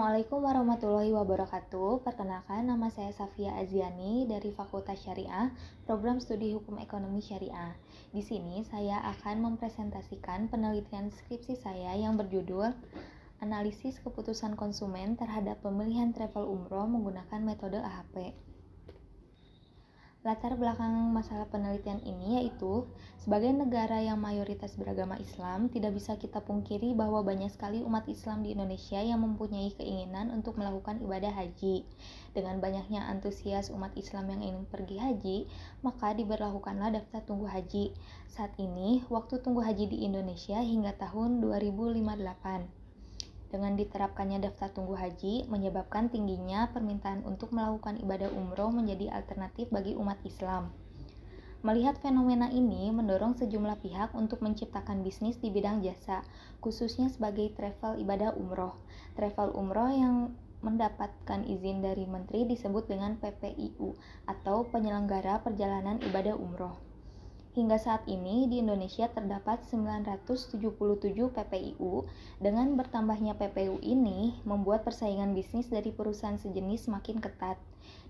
Assalamualaikum warahmatullahi wabarakatuh. Perkenalkan, nama saya Safia Aziani dari Fakultas Syariah, Program Studi Hukum Ekonomi Syariah. Di sini saya akan mempresentasikan penelitian skripsi saya yang berjudul Analisis Keputusan Konsumen Terhadap Pemilihan Travel Umroh Menggunakan Metode AHP. Latar belakang masalah penelitian ini yaitu, sebagai negara yang mayoritas beragama Islam, tidak bisa kita pungkiri bahwa banyak sekali umat Islam di Indonesia yang mempunyai keinginan untuk melakukan ibadah haji. Dengan banyaknya antusias umat Islam yang ingin pergi haji, maka diberlakukanlah daftar tunggu haji. Saat ini, waktu tunggu haji di Indonesia hingga tahun 2058. Dengan diterapkannya daftar tunggu haji, menyebabkan tingginya permintaan untuk melakukan ibadah umroh menjadi alternatif bagi umat Islam. Melihat fenomena ini mendorong sejumlah pihak untuk menciptakan bisnis di bidang jasa, khususnya sebagai travel ibadah umroh. Travel umroh yang mendapatkan izin dari menteri disebut dengan PPIU atau Penyelenggara Perjalanan Ibadah Umroh. Hingga saat ini di Indonesia terdapat 977 PPIU. Dengan bertambahnya PPIU ini membuat persaingan bisnis dari perusahaan sejenis semakin ketat.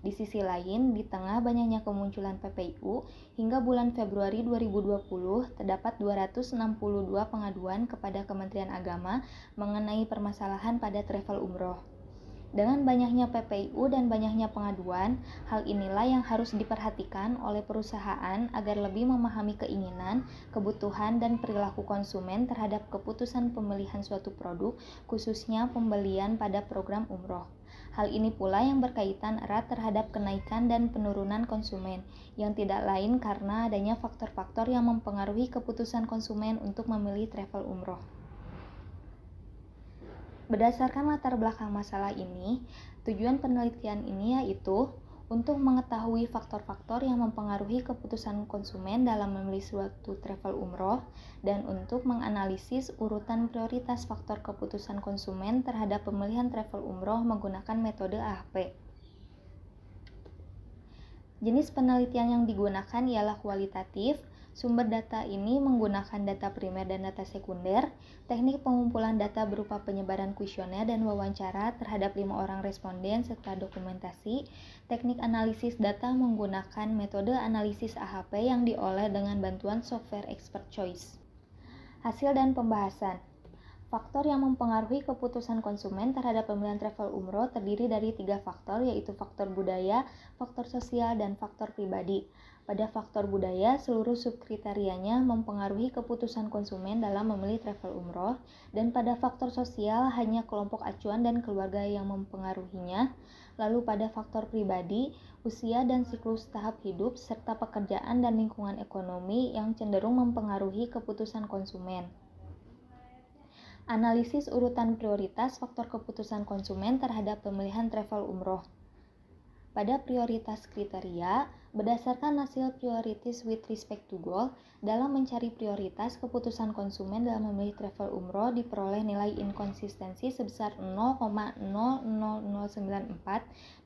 Di sisi lain, di tengah banyaknya kemunculan PPIU, hingga bulan Februari 2020 terdapat 262 pengaduan kepada Kementerian Agama mengenai permasalahan pada travel umroh. Dengan banyaknya PPIU dan banyaknya pengaduan, hal inilah yang harus diperhatikan oleh perusahaan agar lebih memahami keinginan, kebutuhan, dan perilaku konsumen terhadap keputusan pemilihan suatu produk, khususnya pembelian pada program umroh. Hal ini pula yang berkaitan erat terhadap kenaikan dan penurunan konsumen, yang tidak lain karena adanya faktor-faktor yang mempengaruhi keputusan konsumen untuk memilih travel umroh. Berdasarkan latar belakang masalah ini, tujuan penelitian ini yaitu untuk mengetahui faktor-faktor yang mempengaruhi keputusan konsumen dalam memilih suatu travel umroh dan untuk menganalisis urutan prioritas faktor keputusan konsumen terhadap pemilihan travel umroh menggunakan metode AHP. Jenis penelitian yang digunakan ialah kualitatif. Sumber data ini menggunakan data primer dan data sekunder. Teknik pengumpulan data berupa penyebaran kuesioner dan wawancara terhadap 5 orang responden serta dokumentasi. Teknik analisis data menggunakan metode analisis AHP yang diolah dengan bantuan software Expert Choice. Hasil dan pembahasan. Faktor yang mempengaruhi keputusan konsumen terhadap pemilihan travel umroh terdiri dari 3 faktor, yaitu faktor budaya, faktor sosial, dan faktor pribadi. Pada faktor budaya, seluruh subkriterianya mempengaruhi keputusan konsumen dalam memilih travel umroh, dan pada faktor sosial hanya kelompok acuan dan keluarga yang mempengaruhinya. Lalu pada faktor pribadi, usia dan siklus tahap hidup, serta pekerjaan dan lingkungan ekonomi yang cenderung mempengaruhi keputusan konsumen. Analisis urutan prioritas faktor keputusan konsumen terhadap pemilihan travel umroh. Pada prioritas kriteria, berdasarkan hasil priorities with respect to goal, dalam mencari prioritas keputusan konsumen dalam memilih travel umroh diperoleh nilai inkonsistensi sebesar 0,00094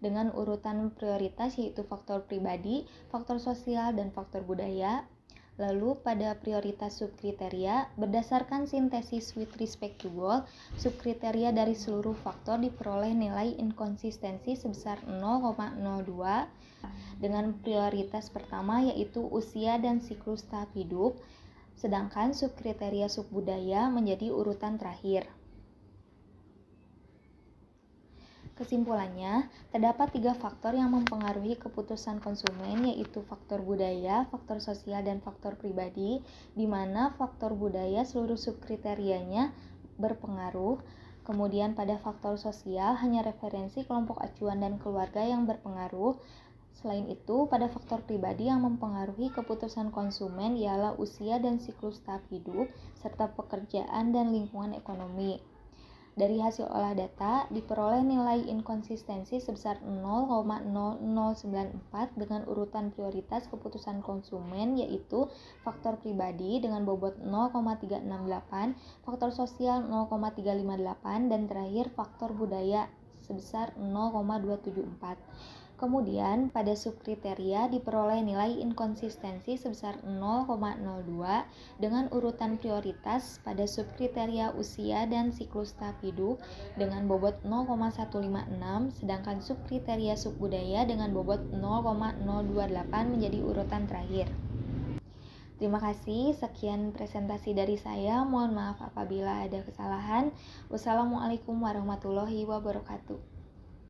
dengan urutan prioritas yaitu faktor pribadi, faktor sosial, dan faktor budaya. Lalu pada prioritas subkriteria, berdasarkan sintesis with respect to goal, subkriteria dari seluruh faktor diperoleh nilai inkonsistensi sebesar 0,02 dengan prioritas pertama yaitu usia dan siklus tahap hidup, sedangkan subkriteria subbudaya menjadi urutan terakhir. Kesimpulannya, terdapat 3 faktor yang mempengaruhi keputusan konsumen yaitu faktor budaya, faktor sosial, dan faktor pribadi, di mana faktor budaya seluruh subkriterianya berpengaruh. Kemudian pada faktor sosial hanya referensi kelompok acuan dan keluarga yang berpengaruh. Selain itu, pada faktor pribadi yang mempengaruhi keputusan konsumen ialah usia dan siklus tahap hidup, serta pekerjaan dan lingkungan ekonomi. Dari hasil olah data, diperoleh nilai inkonsistensi sebesar 0,0094 dengan urutan prioritas keputusan konsumen yaitu faktor pribadi dengan bobot 0,368, faktor sosial 0,358, dan terakhir faktor budaya sebesar 0,274. Kemudian, pada subkriteria diperoleh nilai inkonsistensi sebesar 0,02 dengan urutan prioritas pada subkriteria usia dan siklus tahap hidup dengan bobot 0,156, sedangkan subkriteria subbudaya dengan bobot 0,028 menjadi urutan terakhir. Terima kasih, sekian presentasi dari saya. Mohon maaf apabila ada kesalahan. Wassalamualaikum warahmatullahi wabarakatuh.